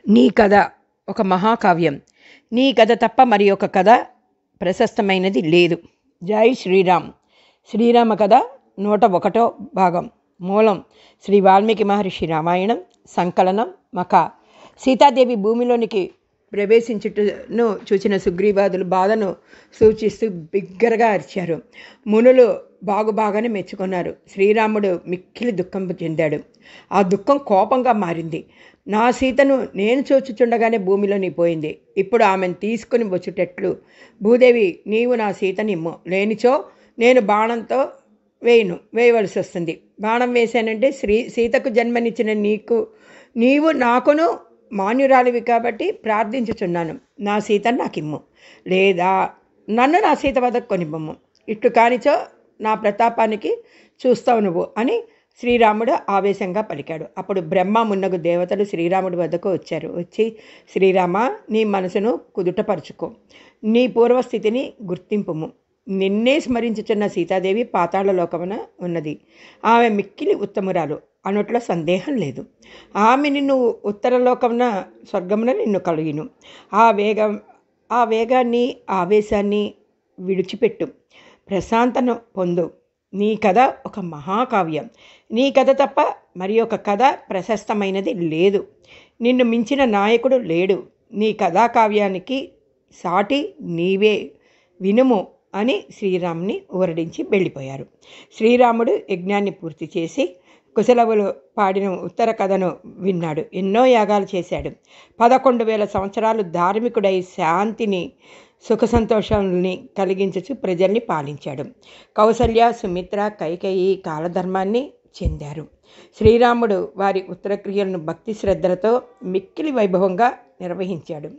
నీ కథ ఒక మహాకావ్యం. నీ కథ తప్ప మరి ఒక కథ ప్రశస్తమైనది లేదు. జై శ్రీరామ్. శ్రీరామ కథ 101వ భాగం. మూలం శ్రీ వాల్మీకి మహర్షి రామాయణం. సంకలనం మకా. సీతాదేవి భూమిలోనికి ప్రవేశించుటను చూసిన సుగ్రీవాదులు బాధను సూచిస్తూ బిగ్గరగా అరిచారు. మునులు బాగానే మెచ్చుకున్నారు. శ్రీరాముడు మిక్కిలి దుఃఖం చెందాడు. ఆ దుఃఖం కోపంగా మారింది. నా సీతను నేను చూచుచుండగానే భూమిలోని పోయింది. ఇప్పుడు ఆమెను తీసుకుని వచ్చేటట్లు భూదేవి నీవు నా సీతనిమ్ము, లేనిచో నేను బాణంతో వేయవలసి వస్తుంది. బాణం వేశానంటే సీతకు జన్మనిచ్చిన నీవు నాకును మాన్యురాలివి కాబట్టి ప్రార్థించుచున్నాను. నా సీతను నాకిమ్ము, లేదా నన్ను నా సీత వద్దకు కొనివ్వము. ఇట్లు కానిచో నా ప్రతాపానికి చూస్తావు నువ్వు అని శ్రీరాముడు ఆవేశంగా పలికాడు. అప్పుడు బ్రహ్మ మున్నగు దేవతలు శ్రీరాముడి వద్దకు వచ్చి, శ్రీరామ, నీ మనసును కుదుటపరుచుకో, నీ పూర్వస్థితిని గుర్తింపుము. నిన్నే స్మరించుచున్న సీతాదేవి పాతాళ లోకమున ఉన్నది. ఆమె మిక్కిలి ఉత్తమురాలు అనుట్లో సందేహం లేదు. ఆమె నిన్ను ఉత్తరలోకమున స్వర్గమున నిన్ను కలిగిను. ఆ వేగాన్ని ఆవేశాన్ని విడిచిపెట్టు, ప్రశాంతను పొందు. నీ కథ ఒక మహాకావ్యం. నీ కథ తప్ప మరి ఒక కథ ప్రశస్తమైనది లేదు. నిన్ను మించిన నాయకుడు లేడు. నీ కథాకావ్యానికి సాటి నీవే, వినుము అని శ్రీరాముని ఊరడించి వెళ్ళిపోయారు. శ్రీరాముడు యజ్ఞాన్ని పూర్తి చేసి కుశలవులు పాడిన ఉత్తర కథను విన్నాడు. ఎన్నో యాగాలు చేశాడు. 11,000 సంవత్సరాలు ధార్మికుడై శాంతిని సుఖ సంతోషాలని కలిగించుచు ప్రజల్ని పాలించాడు. కౌసల్య, సుమిత్ర, కైకేయి కాలధర్మాన్ని చెందారు. శ్రీరాముడు వారి ఉత్తరక్రియలను భక్తి శ్రద్ధలతో మిక్కిలి వైభవంగా నిర్వహించాడు.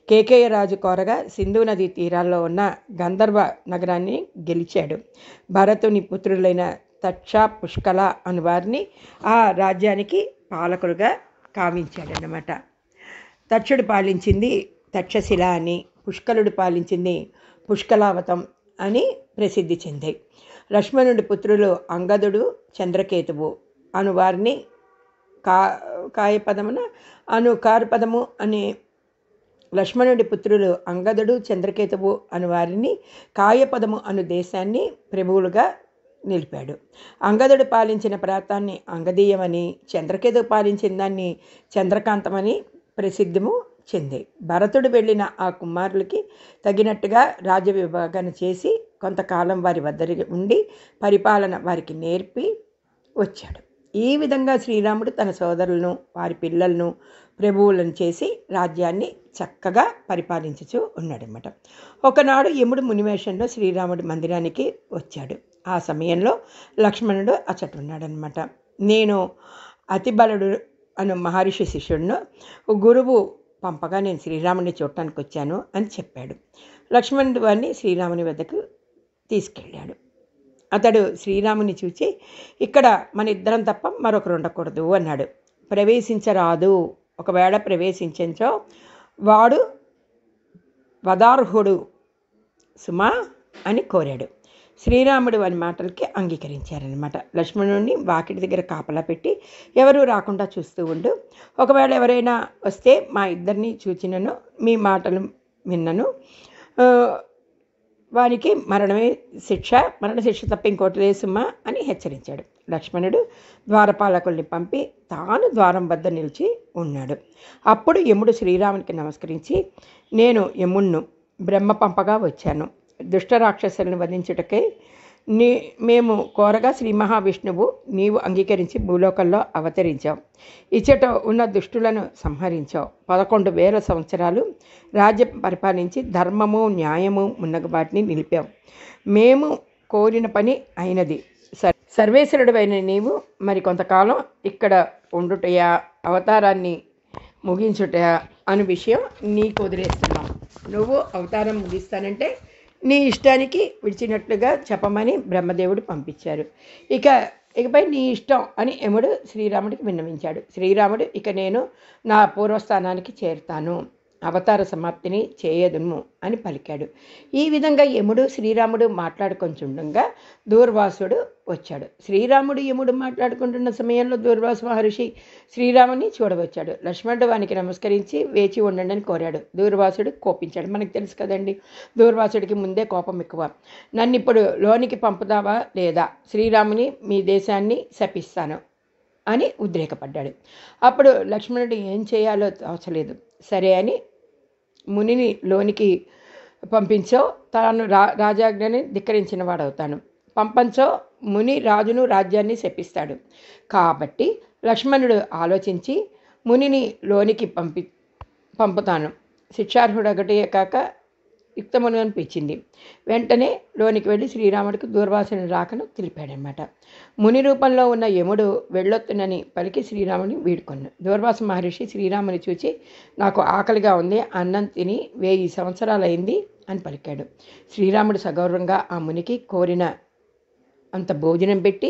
కేకేయ రాజు కోరగా సింధు నదీ తీరాల్లో ఉన్న గంధర్వ నగరాన్ని గెలిచాడు. భరతుని పుత్రులైన తక్ష, పుష్కల అను వారిని ఆ రాజ్యానికి పాలకులుగా కావించాడన్నమాట. తక్షుడు పాలించింది తక్షశిల అని, పుష్కలుడు పాలించింది పుష్కలావతం అని ప్రసిద్ధి చెందాయి. లక్ష్మణుడి పుత్రులు అంగదుడు, చంద్రకేతువు అను వారిని కారుపదము అనే లక్ష్మణుడి పుత్రులు అంగదుడు, చంద్రకేతువు అను వారిని కాయపదము అను దేశాన్ని ప్రభువులుగా నిలిపాడు. అంగదుడు పాలించిన ప్రాంతాన్ని అంగదీయమని, చంద్రకేతువు పాలించిన దాన్ని చంద్రకాంతమని ప్రసిద్ధము చెందాయి. భరతుడు వెళ్ళిన ఆ కుమారులకి తగినట్టుగా రాజ్య విభాగన చేసి కొంతకాలం వారి వద్ద ఉండి పరిపాలన వారికి నేర్పి వచ్చాడు. ఈ విధంగా శ్రీరాముడు తన సోదరులను, వారి పిల్లలను ప్రభువులను చేసి రాజ్యాన్ని చక్కగా పరిపాలించుచూ ఉన్నాడనమాట. ఒకనాడు యముడు మునివేషంలో శ్రీరాముడి మందిరానికి వచ్చాడు. ఆ సమయంలో లక్ష్మణుడు అచ్చట ఉన్నాడనమాట. నేను అతిబలుడు అను మహర్షి శిష్యుడును, గురువు పంపగా నేను శ్రీరాముని చూడటానికి వచ్చాను అని చెప్పాడు. లక్ష్మణుడు వారిని శ్రీరాముని వద్దకు తీసుకెళ్ళాడు. అతడు శ్రీరాముని చూచి, ఇక్కడ మన ఇద్దరం తప్ప మరొకరు ఉండకూడదు అన్నాడు. ప్రవేశించరాదు, ఒకవేళ ప్రవేశించో వాడు వదార్హుడు సుమా అని కోరాడు. శ్రీరాముడు వారి మాటలకి అంగీకరించారనమాట. లక్ష్మణుడిని వాకిటి దగ్గర కాపలా పెట్టి ఎవరూ రాకుండా చూస్తూ ఉండు, ఒకవేళ ఎవరైనా వస్తే మా ఇద్దరిని చూచినను, మీ మాటలు విన్నను, వారికి మరణ శిక్ష తప్ప ఇంకోటి లేదు సుమా అని హెచ్చరించాడు. లక్ష్మణుడు ద్వారపాలకుల్ని పంపి తాను ద్వారం వద్ద నిలిచి ఉన్నాడు. అప్పుడు యముడు శ్రీరామునికి నమస్కరించి, నేను యముణ్ణు, బ్రహ్మ పంపగా వచ్చాను. దుష్టరాక్షసులను వధించుటకై మేము కోరగా శ్రీ మహావిష్ణువు నీవు అంగీకరించి భూలోకంలో అవతరించావు. ఇచ్చట ఉన్న దుష్టులను సంహరించావు. 11,000 సంవత్సరాలు రాజ్యం పరిపాలించి ధర్మము, న్యాయము మున్నగు వాటిని నిలిపావు. మేము కోరిన పని అయినది. సర్వేశ్వరుడైన నీవు మరి కొంతకాలం ఇక్కడ ఉండుటయా, అవతారాన్ని ముగించుటయా అను విషయం నీకు వదిలేస్తున్నాం. నువ్వు అవతారం ముగిస్తానంటే నీ ఇష్టానికి విడిచినట్లుగా చెప్పమని బ్రహ్మదేవుడు పంపించారు. ఇకపై నీ ఇష్టం అని యముడు శ్రీరాముడికి విన్నవించాడు. శ్రీరాముడు, ఇక నేను నా పూర్వస్థానానికి చేరుతాను అవతార సమాప్తిని చేయదును అని పలికాడు. ఈ విధంగా యముడు శ్రీరాముడు మాట్లాడుకొంచుండగా దూర్వాసుడు వచ్చాడు. శ్రీరాముడు యముడు మాట్లాడుకుంటున్న సమయంలో దూర్వాసు మహర్షి శ్రీరాముని చూడవచ్చాడు. లక్ష్మణుడు వానికి నమస్కరించి వేచి ఉండండి అని కోరాడు. దూర్వాసుడు కోపించాడు. మనకు తెలుసు కదండి, దూర్వాసుడికి ముందే కోపం ఎక్కువ. నన్ను ఇప్పుడు లోనికి పంపుతావా లేదా? శ్రీరాముని మీ దేశాన్ని శపిస్తాను అని ఉద్రేకపడ్డాడు. అప్పుడు లక్ష్మణుడు ఏం చేయాలో తోచలేదు. సరే అని మునిని లోనికి పంపించో తాను రాజాజ్ఞని ధిక్కరించిన వాడవుతాను, పంపంచో ముని రాజును రాజ్యాన్ని శపిస్తాడు. కాబట్టి లక్ష్మణుడు ఆలోచించి మునిని లోనికి పంపుతాను, శిక్షార్హుడొకటే కాక యుక్తమును అనిపించింది. వెంటనే లోనికి వెళ్ళి శ్రీరాముడికి దూర్వాసుని రాకను తెలిపాడనమాట. ముని రూపంలో ఉన్న యముడు వెళ్ళొత్తునని పలికి శ్రీరాముని వీడుకొన్నాడు. దూర్వాస మహర్షి శ్రీరాముని చూచి, నాకు ఆకలిగా ఉంది, అన్నం తిని 1000 సంవత్సరాలైంది అని పలికాడు. శ్రీరాముడు సగౌరవంగా ఆ మునికి కోరిన అంత భోజనం పెట్టి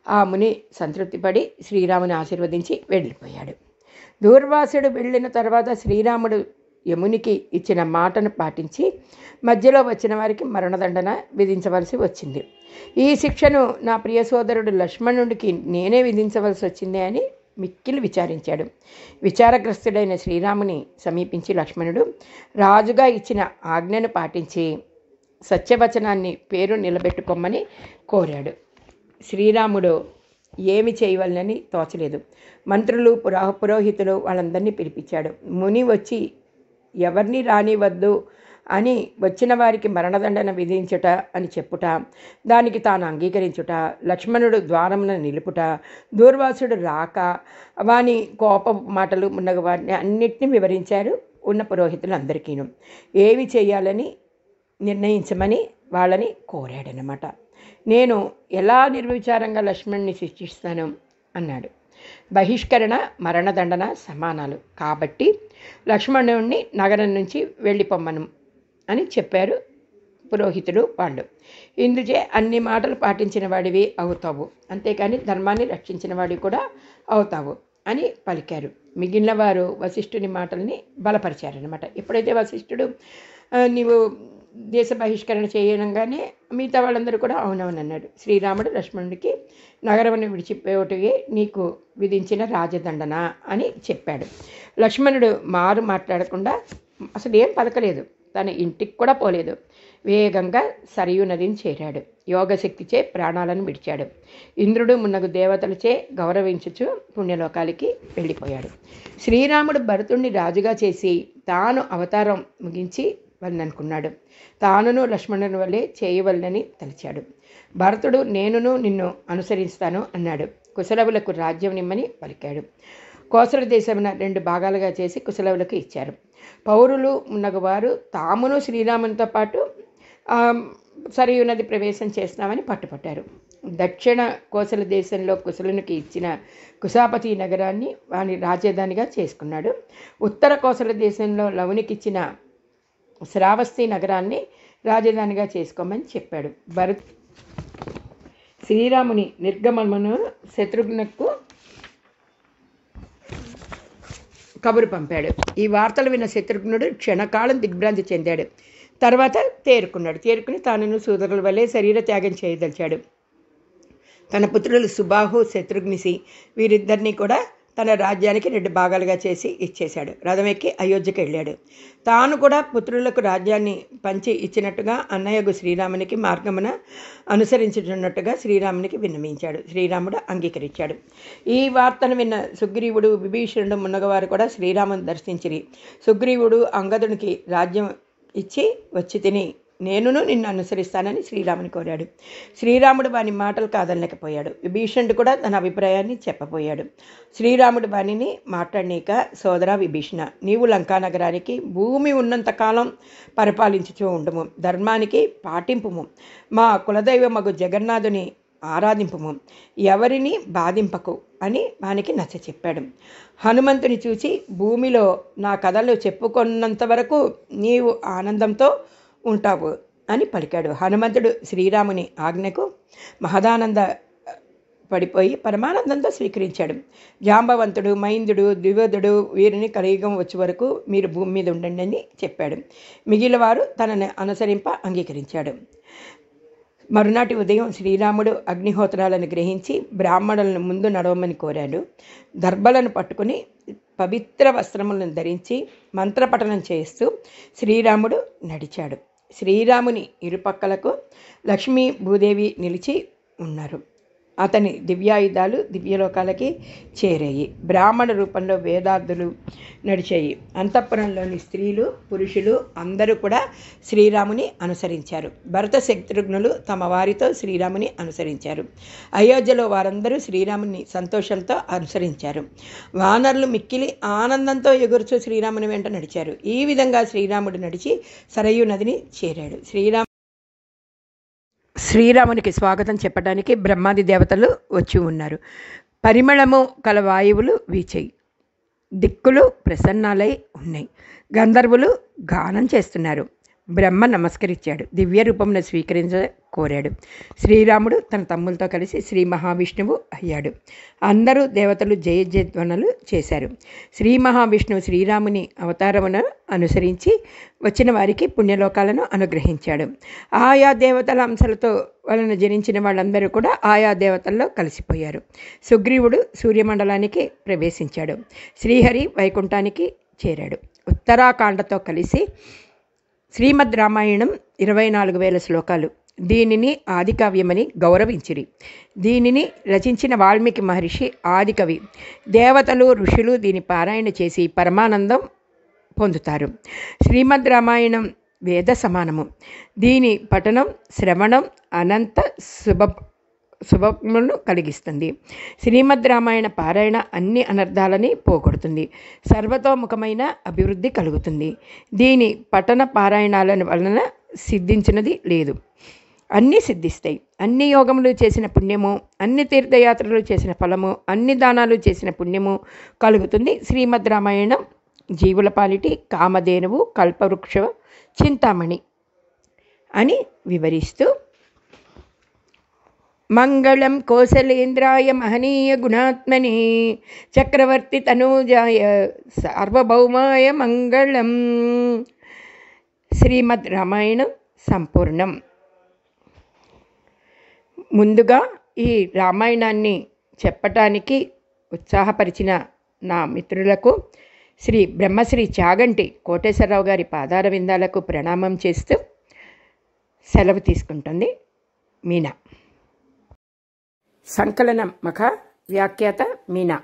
ఆ ముని సంతృప్తిపడి శ్రీరాముని ఆశీర్వదించి వెళ్ళిపోయాడు. దూర్వాసుడు వెళ్ళిన తర్వాత శ్రీరాముడు యమునికి ఇచ్చిన మాటను పాటించి మధ్యలో వచ్చిన వారికి మరణదండన విధించవలసి వచ్చింది. ఈ శిక్షను నా ప్రియ సోదరుడు లక్ష్మణుడికి నేనే విధించవలసి వచ్చింది అని మిక్కిలి విచారించాడు. విచారగ్రస్తుడైన శ్రీరాముని సమీపించి లక్ష్మణుడు రాజుగా ఇచ్చిన ఆజ్ఞను పాటించి సత్యవచనాన్ని పేరు నిలబెట్టుకోమని కోరాడు. శ్రీరాముడు ఏమి చేయవలనని తోచలేదు. మంత్రులు పురోహితులు వాళ్ళందరినీ పిలిపించాడు. ముని వచ్చి ఎవరిని రానివద్దు అని వచ్చిన వారికి మరణదండన విధించుట అని చెప్పుట, దానికి తాను అంగీకరించుట, లక్ష్మణుడు ద్వారమున నిలుపుట, దూర్వాసుడు రాక, వాని కోప మాటలు మున్నగ వారిని అన్నిటినీ వివరించారు ఉన్న పురోహితులందరికీను. ఏమి చేయాలని నిర్ణయించమని వాళ్ళని కోరాడనమాట. నేను ఎలా నిర్విచారంగా లక్ష్మణుని శిక్షిస్తాను అన్నాడు. బహిష్కరణ మరణదండన సమానాలు కాబట్టి లక్ష్మణుడిని నగరం నుంచి వెళ్ళిపోమ్మను అని చెప్పారు పురోహితుడు వాళ్ళు. ఇందుచే అన్ని మాటలు పాటించిన వాడివి అవుతావు, అంతేకాని ధర్మాన్ని రక్షించిన వాడివి కూడా అవుతావు అని పలికారు. మిగిలిన వారు వశిష్ఠుని మాటల్ని బలపరిచారనమాట. ఎప్పుడైతే వశిష్ఠుడు నీవు దేశ బహిష్కరణ చేయనంగానే మిగతా వాళ్ళందరూ కూడా అవునవునన్నాడు. శ్రీరాముడు లక్ష్మణుడికి నగరమును విడిచిపోవటమే నీకు విధించిన రాజదండన అని చెప్పాడు. లక్ష్మణుడు మాట్లాడకుండా అసలు ఏం పలకలేదు, తన ఇంటికి కూడా పోలేదు. వేగంగా సరియు నదిని చేరాడు. యోగశక్తిచే ప్రాణాలను విడిచాడు. ఇంద్రుడు మున్నగు దేవతలచే గౌరవించుచు పుణ్యలోకాలకి వెళ్ళిపోయాడు. శ్రీరాముడు భరతుణ్ణి రాజుగా చేసి తాను అవతారం ముగించి వల్లనుకున్నాడు. తానును లక్ష్మణుని వల్లే చేయవలనని తలిచాడు. భరతుడు నేనును నిన్ను అనుసరిస్తాను అన్నాడు. కుశలవులకు రాజ్యం నిమ్మని పలికాడు. కోసల దేశమున 2 భాగాలుగా చేసి కుశలవులకు ఇచ్చారు. పౌరులు ఉన్నగవారు తామును శ్రీరామునితో పాటు సరియు నది ప్రవేశం చేస్తున్నామని పట్టుపట్టారు. దక్షిణ కోసల దేశంలో కుశలునికి ఇచ్చిన కుశాపతి నగరాన్ని వాని రాజధానిగా చేసుకున్నాడు. ఉత్తర కోసల దేశంలో లవునికి ఇచ్చిన శ్రావస్తి నగరాన్ని రాజధానిగా చేసుకోమని చెప్పాడు. శ్రీరాముని నిర్గమనమును శత్రుఘ్నకు కబురు పంపాడు. ఈ వార్తలు విన్న శత్రుఘ్నుడు క్షణకాలం దిగ్భ్రాంతి చెందాడు. తర్వాత తేరుకుని తాను సోదరుల వల్లే శరీర త్యాగం చేయదలిచాడు. తన పుత్రులు సుబాహు, శత్రుఘ్నిసి వీరిద్దరినీ కూడా తన రాజ్యానికి 2 భాగాలుగా చేసి ఇచ్చేశాడు. రథం ఎక్కి అయోధ్యకి వెళ్ళాడు. తాను కూడా పుత్రులకు రాజ్యాన్ని పంచి ఇచ్చినట్టుగా అన్నయ్యకు శ్రీరామునికి మార్గమున అనుసరించుతున్నట్టుగా శ్రీరామునికి విన్నవించాడు. శ్రీరాముడు అంగీకరించాడు. ఈ వార్తను విన్న సుగ్రీవుడు, విభీషణుడు మున్నగవారు కూడా శ్రీరాముని దర్శించిరి. సుగ్రీవుడు అంగదునికి రాజ్యం ఇచ్చి వచ్చి తిని నేనును నిన్ను అనుసరిస్తానని శ్రీరాముని కోరాడు. శ్రీరాముడు వాని మాటలు కాదనలేకపోయాడు. విభీషణుడు కూడా తన అభిప్రాయాన్ని చెప్పబోయాడు. శ్రీరాముడు వానిని మాట్లాడనీక, సోదరా విభీషణ, నీవు లంకానగరానికి భూమి ఉన్నంతకాలం పరిపాలించుచూ ఉండుము, ధర్మానికి పాటింపుము, మా కులదైవమగు జగన్నాథుని ఆరాధింపుము, ఎవరిని బాధింపకు అని వానికి నచ్చ చెప్పాడు. హనుమంతుని చూచి భూమిలో నా కథలు చెప్పుకున్నంత వరకు నీవు ఆనందంతో ఉంటావు అని పలికాడు. హనుమంతుడు శ్రీరాముని ఆజ్ఞకు మహదానంద పడిపోయి పరమానందంతో స్వీకరించాడు. జాంబవంతుడు, మైందుడు, ద్వివదుడు వీరిని కలియుగం వచ్చే వరకు మీరు భూమి మీద ఉండండి అని చెప్పాడు. మిగిలిన వారు తనని అనుసరింప అంగీకరించాడు. మరునాటి ఉదయం శ్రీరాముడు అగ్నిహోత్రాలను గ్రహించి బ్రాహ్మణులను ముందు నడవమని కోరాడు. దర్భలను పట్టుకుని పవిత్ర వస్త్రములను ధరించి మంత్రపఠనం చేస్తూ శ్రీరాముడు నడిచాడు. శ్రీరాముని ఇరుపక్కలకు లక్ష్మీ భూదేవి నిలిచి ఉన్నారు. అతని దివ్యాయుధాలు దివ్యలోకాలకి చేరాయి. బ్రాహ్మణ రూపంలో వేదార్థులు నడిచాయి. అంతఃపురంలోని స్త్రీలు, పురుషులు అందరూ కూడా శ్రీరాముని అనుసరించారు. భరత శత్రుఘ్నులు తమ వారితో శ్రీరాముని అనుసరించారు. అయోధ్యలో వారందరూ శ్రీరాముని సంతోషంతో అనుసరించారు. వానరులు మిక్కిలి ఆనందంతో ఎగురుచూ శ్రీరాముని వెంట నడిచారు. ఈ విధంగా శ్రీరాముడు నడిచి సరయూ నదిని చేరాడు. శ్రీరామునికి స్వాగతం చెప్పడానికి బ్రహ్మాది దేవతలు వచ్చి ఉన్నారు. పరిమళము కల వాయువులు వీచాయి. దిక్కులు ప్రసన్నాలై ఉన్నాయి. గంధర్వులు గానం చేస్తున్నారు. బ్రహ్మ నమస్కరించాడు. దివ్య రూపంను స్వీకరించ కోరాడు. శ్రీరాముడు తన తమ్ములతో కలిసి శ్రీ మహావిష్ణువు అయ్యాడు. అందరూ దేవతలు జయ జయధ్వనులు చేశారు. శ్రీ మహావిష్ణువు శ్రీరాముని అవతారమును అనుసరించి వచ్చిన వారికి పుణ్యలోకాలను అనుగ్రహించాడు. ఆయా దేవతల అంశాలతో వలన జనించిన వాళ్ళందరూ కూడా ఆయా దేవతల్లో కలిసిపోయారు. సుగ్రీవుడు సూర్యమండలానికి ప్రవేశించాడు. శ్రీహరి వైకుంఠానికి చేరాడు. ఉత్తరాఖండతో కలిసి శ్రీమద్ రామాయణం 24,000 శ్లోకాలు. దీనిని ఆదికావ్యమని గౌరవించిరి. దీనిని రచించిన వాల్మీకి మహర్షి ఆదికవి. దేవతలు, ఋషులు దీని పారాయణ చేసి పరమానందం పొందుతారు. శ్రీమద్ రామాయణం వేద సమానము. దీని పఠనం, శ్రవణం అనంత శుభములను కలిగిస్తుంది. శ్రీమద్ రామాయణ పారాయణ అన్ని అనర్థాలని పోగొడుతుంది. సర్వతోముఖమైన అభివృద్ధి కలుగుతుంది. దీని పఠన పారాయణాల వలన సిద్ధించినది లేదు. అన్నీ సిద్ధిస్తాయి. అన్ని యోగములు చేసిన పుణ్యము, అన్ని తీర్థయాత్రలు చేసిన ఫలము, అన్ని దానాలు చేసిన పుణ్యము కలుగుతుంది. శ్రీమద్ రామాయణం జీవుల పాలిటి కామధేనువు, కల్పవృక్ష, చింతామణి అని వివరిస్తూ మంగళం కోసలేంద్రాయ మహనీయ గుణాత్మనే చక్రవర్తి తనూజాయ సార్వభౌమాయ మంగళం. శ్రీమద్ రామాయణం సంపూర్ణం. ముందుగా ఈ రామాయణాన్ని చెప్పటానికి ఉత్సాహపరిచిన నా మిత్రులకు శ్రీ బ్రహ్మశ్రీ చాగంటి కోటేశ్వరరావు గారి పాదార విందాలకు ప్రణామం చేస్తూ సెలవు తీసుకుంటుంది మీనా. సంకలనం మఖ, వ్యాఖ్యాత మీనా.